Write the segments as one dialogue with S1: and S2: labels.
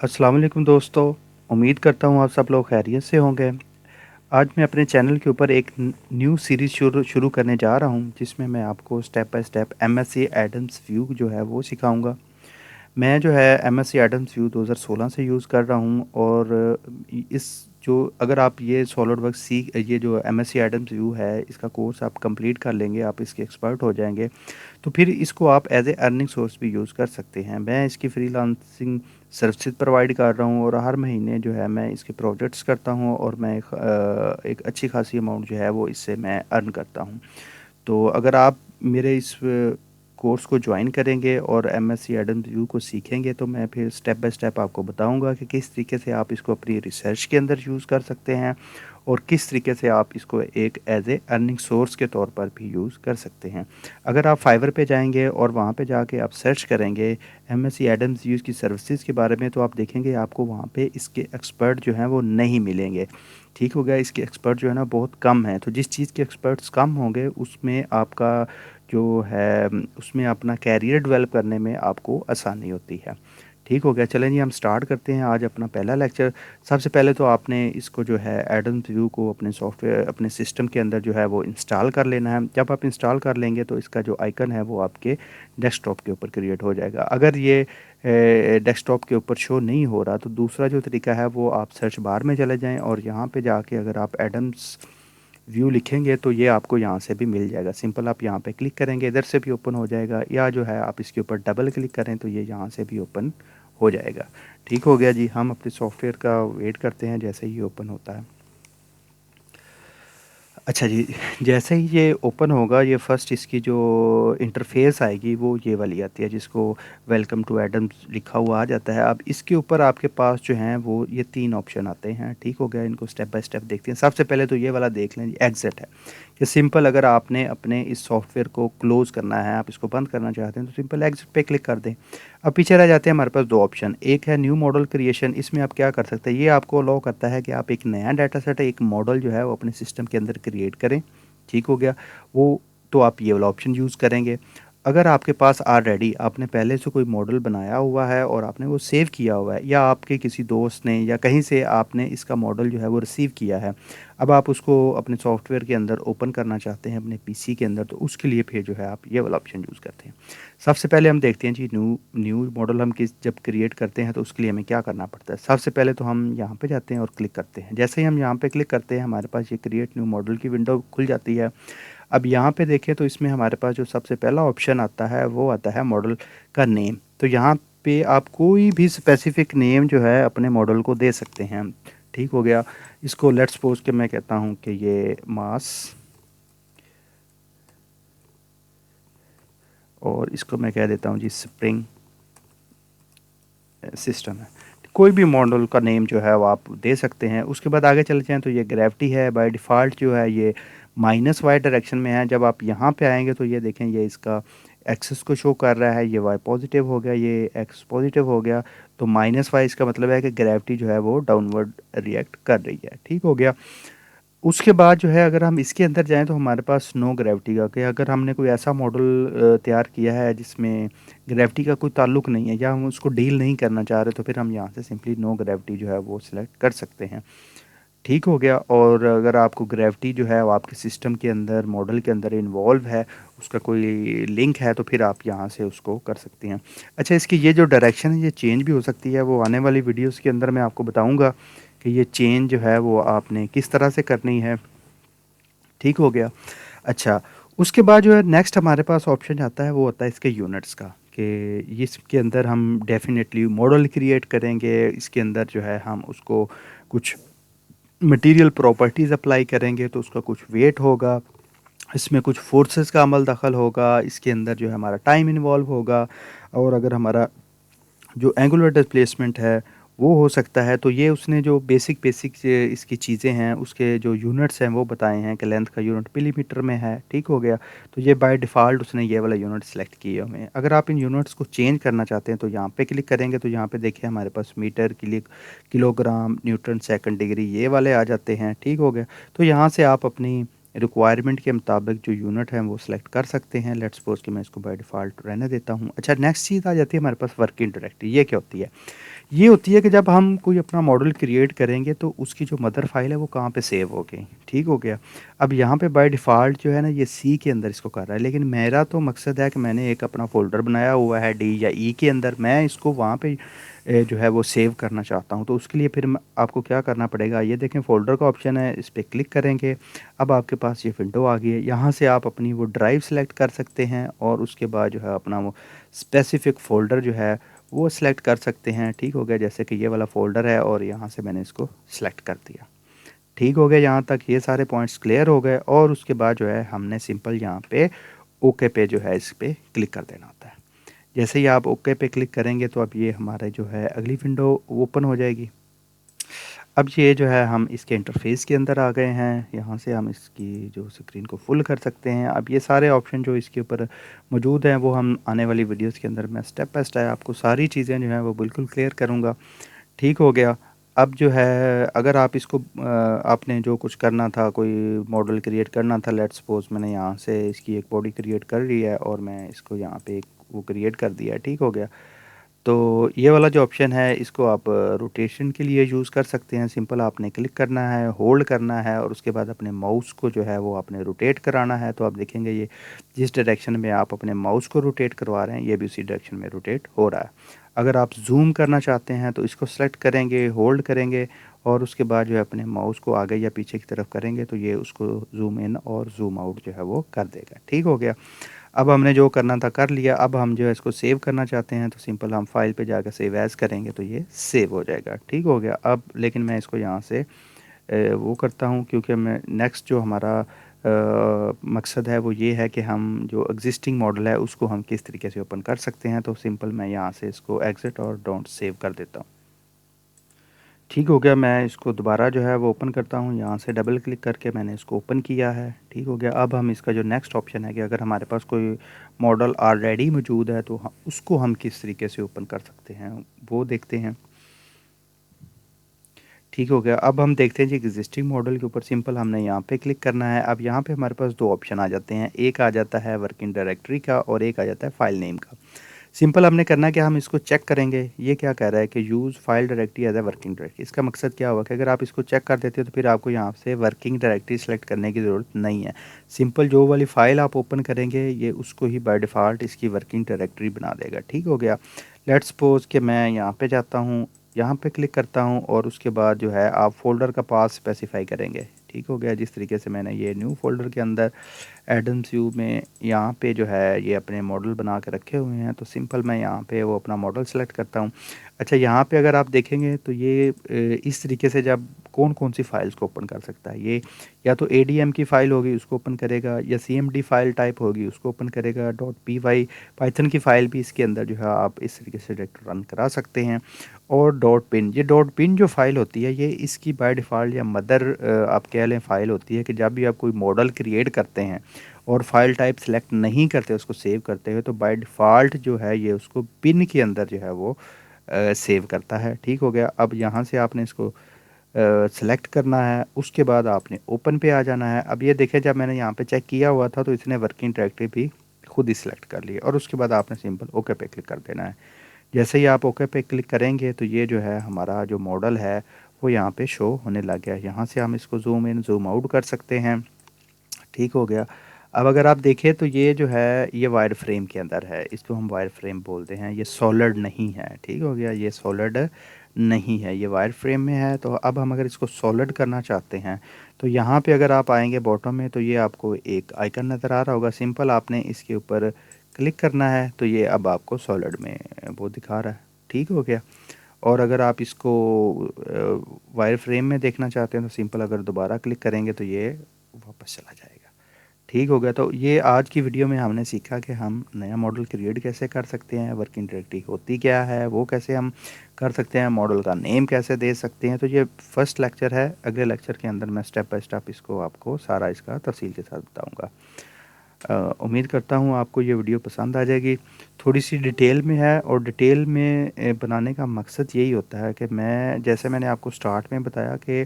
S1: अस्सलाम वालेकुम दोस्तों। उम्मीद करता हूँ आप सब लोग खैरियत से होंगे। आज मैं अपने चैनल के ऊपर एक न्यू सीरीज़ शुरू शुरू करने जा रहा हूँ, जिसमें मैं आपको step by step MSC Adams View जो है वो सिखाऊँगा। मैं जो है एमएससी एडम्स व्यू 2016 से यूज़ कर रहा हूँ और इस जो अगर आप ये सॉलिडवर्क्स ये जो एमएससी एडम्स व्यू है, इसका कोर्स आप कंप्लीट कर लेंगे, आप इसके एक्सपर्ट हो जाएँगे। तो फिर इसको आप एज़ ए अर्निंग सोर्स भी यूज़ कर सकते हैं। मैं इसकी फ्रीलांसिंग सर्विसेज प्रोवाइड कर रहा हूँ और हर महीने जो है मैं इसके प्रोजेक्ट्स करता हूँ और मैं एक अच्छी खासी अमाउंट जो है वो इससे मैं अर्न करता हूँ। तो अगर आप मेरे इस कोर्स को ज्वाइन करेंगे और एमएससी एडम्स व्यू को सीखेंगे, तो मैं फिर स्टेप बाय स्टेप आपको बताऊंगा कि किस तरीके से आप इसको अपनी रिसर्च के अंदर यूज़ कर सकते हैं और किस तरीके से आप इसको एक एज ए अर्निंग सोर्स के तौर पर भी यूज़ कर सकते हैं। अगर आप फाइवर पे जाएंगे और वहाँ पे जाके आप सर्च करेंगे एमएससी एडम्स व्यू की सर्विसेज के बारे में, तो आप देखेंगे आपको वहाँ पे इसके एक्सपर्ट जो हैं वो नहीं मिलेंगे। ठीक हो गया, इसके एक्सपर्ट जो है ना बहुत कम हैं। तो जिस चीज़ के एक्सपर्ट्स कम होंगे उसमें आपका जो है उसमें अपना कैरियर डेवलप करने में आपको आसानी होती है। ठीक हो गया, चलें जी हम स्टार्ट करते हैं आज अपना पहला लेक्चर। सबसे पहले तो आपने इसको जो है एडम्स व्यू को अपने सॉफ्टवेयर अपने सिस्टम के अंदर जो है वो इंस्टॉल कर लेना है। जब आप इंस्टॉल कर लेंगे तो इसका जो आइकन है वो आपके डेस्कटॉप के ऊपर क्रिएट हो जाएगा। अगर ये डेस्कटॉप के ऊपर शो नहीं हो रहा, तो दूसरा जो तरीका है वो आप सर्च बार में चले जाएँ और यहाँ पे जाके अगर आप एडम्स व्यू लिखेंगे तो ये आपको यहाँ से भी मिल जाएगा। सिंपल आप यहाँ पे क्लिक करेंगे, इधर से भी ओपन हो जाएगा, या जो है आप इसके ऊपर डबल क्लिक करें तो ये यहाँ से भी ओपन हो जाएगा। ठीक हो गया जी, हम अपने सॉफ्टवेयर का वेट करते हैं जैसे ही ओपन होता है। अच्छा जी, जैसे ही ये ओपन होगा, ये फर्स्ट इसकी जो इंटरफ़ेस आएगी वो ये वाली आती है, जिसको वेलकम टू एडम्स लिखा हुआ आ जाता है। अब इसके ऊपर आपके पास जो हैं वो ये 3 ऑप्शन आते हैं। ठीक हो गया, इनको स्टेप बाय स्टेप देखते हैं। सबसे पहले तो ये वाला देख लें, एग्ज़िट है। कि सिंपल अगर आपने अपने इस सॉफ्टवेयर को क्लोज़ करना है, आप इसको बंद करना चाहते हैं, तो सिंपल एग्ज़िट पे क्लिक कर दें। अब पीछे रह जाते हैं हमारे पास 2 ऑप्शन, एक है न्यू मॉडल क्रिएशन। इसमें आप क्या कर सकते हैं, ये आपको अलाउ करता है कि आप एक नया डाटा सेट, एक मॉडल जो है वो अपने सिस्टम के अंदर क्रिएट करें। ठीक हो गया, वो तो आप ये वाला ऑप्शन यूज़ करेंगे। अगर आपके पास ऑलरेडी आपने पहले से कोई मॉडल बनाया हुआ है और आपने वो सेव किया हुआ है, या आपके किसी दोस्त ने या कहीं से आपने इसका मॉडल जो है वो रिसीव किया है, अब आप उसको अपने सॉफ्टवेयर के अंदर ओपन करना चाहते हैं अपने पीसी के अंदर, तो उसके लिए फिर जो है आप ये वाला ऑप्शन यूज़ करते हैं। सबसे पहले हम देखते हैं जी, न्यू न्यू मॉडल हम किस जब क्रिएट करते हैं तो उसके लिए हमें क्या करना पड़ता है। सबसे पहले तो हम यहाँ पे जाते हैं और क्लिक करते हैं। जैसे ही हम यहाँ पे क्लिक करते हैं, हमारे पास ये क्रिएट न्यू मॉडल की विंडो खुल जाती है। अब यहाँ पे देखें तो इसमें हमारे पास जो सबसे पहला ऑप्शन आता है वो आता है मॉडल का नेम। तो यहाँ पे आप कोई भी स्पेसिफिक नेम जो है अपने मॉडल को दे सकते हैं। ठीक हो गया, इसको लेट्स सपोज के मैं कहता हूँ कि ये मास, और इसको मैं कह देता हूँ जी स्प्रिंग सिस्टम है। कोई भी मॉडल का नेम जो है वो आप दे सकते हैं। उसके बाद आगे चले जाएँ तो ये ग्रेविटी है, बाय डिफ़ॉल्ट जो है ये माइनस वाई डायरेक्शन में है। जब आप यहाँ पे आएँगे तो ये देखें, ये इसका एक्सिस को शो कर रहा है। ये वाई पॉजिटिव हो गया, ये एक्स पॉजिटिव हो गया, तो माइनस वाई इसका मतलब है कि ग्रेविटी जो है वो डाउनवर्ड रिएक्ट कर रही है। ठीक हो गया। उसके बाद जो है अगर हम इसके अंदर जाएँ तो हमारे पास नो ग्रेविटी का, कि अगर हमने कोई ऐसा मॉडल तैयार किया है जिसमें ग्रेविटी का कोई ताल्लुक नहीं है या हम उसको डील नहीं करना चाह रहे, तो फिर हम यहाँ से सिंपली नो ग्रेविटी जो है वो सिलेक्ट कर सकते हैं। ठीक हो गया। और अगर आपको ग्रेविटी जो है वो आपके सिस्टम के अंदर मॉडल के अंदर इन्वॉल्व है, उसका कोई लिंक है, तो फिर आप यहाँ से उसको कर सकते हैं। अच्छा, इसकी ये जो डायरेक्शन है ये चेंज भी हो सकती है, वो आने वाली वीडियोस के अंदर मैं आपको बताऊंगा कि ये चेंज जो है वो आपने किस तरह से करनी है। ठीक हो गया। अच्छा, उसके बाद जो है नेक्स्ट हमारे पास ऑप्शन आता है वो होता है इसके यूनिट्स का, कि इसके अंदर हम डेफिनेटली मॉडल क्रिएट करेंगे। इसके अंदर जो है हम उसको कुछ मटेरियल प्रॉपर्टीज़ अप्लाई करेंगे तो उसका कुछ वेट होगा, इसमें कुछ फोर्सेस का अमल दखल होगा, इसके अंदर जो है हमारा टाइम इन्वॉल्व होगा, और अगर हमारा जो एंगुलर डिस्प्लेसमेंट है वो हो सकता है। तो ये उसने जो बेसिक बेसिक इसकी चीज़ें हैं, उसके जो यूनिट्स हैं वो बताए हैं कि लेंथ का यूनिट मिलीमीटर में है। ठीक हो गया, तो ये बाय डिफ़ॉल्ट उसने ये वाला यूनिट सेलेक्ट किए हुए हैं। अगर आप इन यूनिट्स को चेंज करना चाहते हैं तो यहाँ पे क्लिक करेंगे, तो यहाँ पे देखिए हमारे पास metre, kilogram, newton second degree ये वाले आ जाते हैं। ठीक हो गया, तो यहाँ से आप अपनी रिक्वायरमेंट के मुताबिक जो यूनिट है वो सिलेक्ट कर सकते हैं। लेट्स सपोज कि मैं इसको बाय डिफ़ॉल्ट रहने देता हूँ। अच्छा, नेक्स्ट चीज़ आ जाती है हमारे पास वर्किंग डायरेक्टरी। ये क्या होती है? ये होती है कि जब हम कोई अपना मॉडल क्रिएट करेंगे तो उसकी जो मदर फाइल है वो कहाँ पे सेव हो गई, ठीक हो गया। अब यहाँ पे बाय डिफ़ॉल्ट जो है ना ये सी के अंदर इसको कर रहा है, लेकिन मेरा तो मकसद है कि मैंने एक अपना फ़ोल्डर बनाया हुआ है डी या ई के अंदर, मैं इसको वहाँ पे जो है वो सेव करना चाहता हूँ। तो उसके लिए फिर आपको क्या करना पड़ेगा, ये देखें फ़ोल्डर का ऑप्शन है, इस पे क्लिक करेंगे। अब आपके पास ये विंडो आ गई है, यहाँ से आप अपनी वो ड्राइव सेलेक्ट कर सकते हैं और उसके बाद जो है अपना वो स्पेसिफ़िक फ़ोल्डर जो है वो सिलेक्ट कर सकते हैं, ठीक हो गया। जैसे कि ये वाला फ़ोल्डर है और यहाँ से मैंने इसको सिलेक्ट कर दिया, ठीक हो गया। यहाँ तक ये सारे पॉइंट्स क्लियर हो गए और उसके बाद जो है हमने सिंपल यहाँ पे ओके पे जो है इस पे क्लिक कर देना होता है। जैसे ही आप ओके पे क्लिक करेंगे तो अब ये हमारे जो है अगली विंडो ओपन हो जाएगी। अब ये जो है हम इसके इंटरफ़ेस के अंदर आ गए हैं, यहाँ से हम इसकी जो स्क्रीन को फुल कर सकते हैं। अब ये सारे ऑप्शन जो इसके ऊपर मौजूद हैं वो हम आने वाली वीडियोज़ के अंदर मैं स्टेप बाय स्टेप आपको सारी चीज़ें जो हैं वो बिल्कुल क्लियर करूँगा, ठीक हो गया। अब जो है अगर आप इसको आपने जो कुछ करना था, कोई मॉडल क्रिएट करना था, लेट्स सपोज़ मैंने यहाँ से इसकी एक बॉडी क्रिएट कर ली है और मैं इसको यहाँ पे एक वो क्रिएट कर दिया है, ठीक हो गया। तो ये वाला जो ऑप्शन है इसको आप रोटेशन के लिए यूज़ कर सकते हैं। सिंपल आपने क्लिक करना है, होल्ड करना है और उसके बाद अपने माउस को जो है वो आपने रोटेट कराना है। तो आप देखेंगे ये जिस डायरेक्शन में आप अपने माउस को रोटेट करवा रहे हैं ये भी उसी डायरेक्शन में रोटेट हो रहा है। अगर आप ज़ूम करना चाहते हैं तो इसको सेलेक्ट करेंगे, होल्ड करेंगे और उसके बाद जो है अपने माउस को आगे या पीछे की तरफ करेंगे तो ये उसको ज़ूम इन और ज़ूम आउट जो है वो कर देगा, ठीक हो गया। अब हमने जो करना था कर लिया, अब हम जो है इसको सेव करना चाहते हैं तो सिंपल हम फाइल पे जाकर सेव एज़ करेंगे तो ये सेव हो जाएगा, ठीक हो गया। अब लेकिन मैं इसको यहाँ से वो करता हूँ क्योंकि मैं नेक्स्ट जो हमारा मकसद है वो ये है कि हम जो एग्ज़िस्टिंग मॉडल है उसको हम किस तरीके से ओपन कर सकते हैं। तो सिंपल मैं यहाँ से इसको एग्ज़िट और डोंट सेव कर देता हूँ। ठीक हो गया, मैं इसको दोबारा जो है वो ओपन करता हूँ, यहाँ से डबल क्लिक करके मैंने इसको ओपन किया है, ठीक हो गया। अब हम इसका जो नेक्स्ट ऑप्शन है कि अगर हमारे पास कोई मॉडल ऑलरेडी मौजूद है तो उसको हम किस तरीके से ओपन कर सकते हैं वो देखते हैं, ठीक हो गया। अब हम देखते हैं जी एग्जिस्टिंग मॉडल के ऊपर सिंपल हमने यहाँ पे क्लिक करना है। अब यहाँ पे हमारे पास दो ऑप्शन आ जाते हैं, एक आ जाता है वर्किंग डायरेक्टरी का और एक आ जाता है फाइल नेम का। सिंपल हमने करना है कि हम इसको चेक करेंगे, ये क्या कह रहा है कि use file directory as a working directory. इसका मकसद क्या हुआ कि अगर आप इसको चेक कर देते हो तो फिर आपको यहाँ से वर्किंग डायरेक्टरी सेलेक्ट करने की ज़रूरत नहीं है। सिंपल जो वाली फ़ाइल आप ओपन करेंगे ये उसको ही बाय डिफ़ॉल्ट इसकी वर्किंग डायरेक्टरी बना देगा, ठीक हो गया। लेट्स सपोज़ कि मैं यहाँ पे जाता हूँ, यहाँ पे क्लिक करता हूँ और उसके बाद जो है आप फ़ोल्डर का पाथ स्पेसिफ़ाई करेंगे, ठीक हो गया। जिस तरीके से मैंने ये न्यू फ़ोल्डर के अंदर एडम्स व्यू में यहाँ पे जो है ये अपने मॉडल बना के रखे हुए हैं तो सिंपल मैं यहाँ पे वो अपना मॉडल सेलेक्ट करता हूँ। अच्छा, यहाँ पे अगर आप देखेंगे तो ये इस तरीके से जब कौन-कौन सी फ़ाइल्स को ओपन कर सकता है ये, या तो एडीएम की फ़ाइल होगी उसको ओपन करेगा या सीएमडी फ़ाइल टाइप होगी उसको ओपन करेगा, .py पाइथन की फ़ाइल भी इसके अंदर जो है आप इस तरीके से डायरेक्ट रन करा सकते हैं। और .pin, ये .pin जो फ़ाइल होती है ये इसकी बाय डिफ़ॉल्ट या मदर आप कह लें फ़ाइल होती है कि जब भी आप कोई मॉडल क्रिएट करते हैं और फाइल टाइप सेलेक्ट नहीं करते उसको सेव करते हुए तो बाय डिफ़ॉल्ट जो है ये उसको पिन के अंदर जो है वो सेव करता है, ठीक हो गया। अब यहाँ से आपने इसको सेलेक्ट करना है, उसके बाद आपने ओपन पे आ जाना है। अब ये देखिए जब मैंने यहाँ पे चेक किया हुआ था तो इसने वर्किंग डायरेक्टरी भी खुद ही सिलेक्ट कर ली और उसके बाद आपने सिंपल ओके पे क्लिक कर देना है। जैसे ही आप ओके पे क्लिक करेंगे तो ये जो है हमारा जो मॉडल है वो यहाँ पे शो होने लग गया है। यहाँ से हम इसको ज़ूम इन ज़ूम आउट कर सकते हैं, ठीक हो गया। अब अगर आप देखें तो ये जो है ये वायर फ्रेम के अंदर है, इसको हम वायर फ्रेम बोलते हैं, ये सॉलिड नहीं है, ठीक हो गया। ये सॉलिड नहीं है, ये वायर फ्रेम में है। तो अब हम अगर इसको सॉलिड करना चाहते हैं तो यहाँ पे अगर आप आएँगे बॉटम में तो ये आपको एक आइकन नज़र आ रहा होगा, सिंपल आपने इसके ऊपर क्लिक करना है तो ये अब आपको सॉलिड में वो दिखा रहा है, ठीक हो गया। और अगर आप इसको वायर फ्रेम में देखना चाहते हैं तो सिंपल अगर दोबारा क्लिक करेंगे तो ये वापस चला जाएगा, ठीक हो गया। तो ये आज की वीडियो में हमने सीखा कि हम नया मॉडल क्रिएट कैसे कर सकते हैं, वर्किंग डायरेक्टरी होती क्या है वो कैसे हम कर सकते हैं, मॉडल का नेम कैसे दे सकते हैं। तो ये फर्स्ट लेक्चर है, अगले लेक्चर के अंदर मैं स्टेप बाय स्टेप इसको आपको सारा इसका तफसील के साथ बताऊँगा। उम्मीद करता हूँ आपको ये वीडियो पसंद आ जाएगी। थोड़ी सी डिटेल में है और डिटेल में बनाने का मकसद यही होता है कि मैं जैसे मैंने आपको स्टार्ट में बताया कि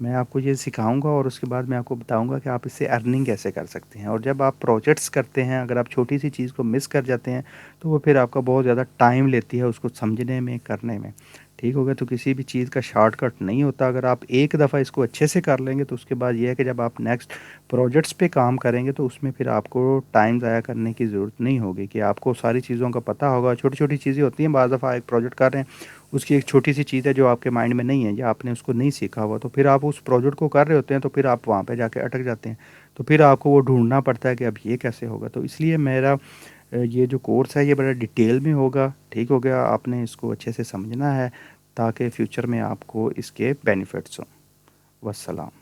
S1: मैं आपको ये सिखाऊँगा और उसके बाद मैं आपको बताऊँगा कि आप इससे अर्निंग कैसे कर सकते हैं। और जब आप प्रोजेक्ट्स करते हैं, अगर आप छोटी-सी चीज़ को मिस कर जाते हैं, तो वो फिर आपका बहुत ज़्यादा टाइम लेती है उसको समझने में, करने में। ठीक हो गया? तो किसी भी चीज़ का शॉर्टकट नहीं होता। अगर आप एक दफ़ा इसको अच्छे से कर लेंगे, तो उसके बाद ये है कि जब आप नेक्स्ट प्रोजेक्ट्स पे काम करेंगे, तो उसमें फिर आपको टाइम ज़ाया करने की ज़रूरत नहीं होगी कि आपको सारी चीज़ों का पता होगा। छोटी-छोटी चीज़ें होती हैं, बाज़ दफ़ा एक प्रोजेक्ट कर रहे हैं, उसकी एक छोटी-सी चीज़ है जो आपके माइंड में नहीं है या आपने उसको नहीं सीखा हुआ, तो फिर आप उस प्रोजेक्ट को कर रहे होते हैं, तो फिर आप वहाँ पे जाके अटक जाते हैं। तो फिर आपको वो ढूँढना पड़ता है कि अब ये कैसे होगा? तो इसलिए मेरा ये जो कोर्स है ये बड़ा डिटेल में होगा, ठीक हो गया? आपने इसको अच्छे से समझना है ताकि फ्यूचर में आपको इसके बेनिफिट्स हों। वस्सलाम।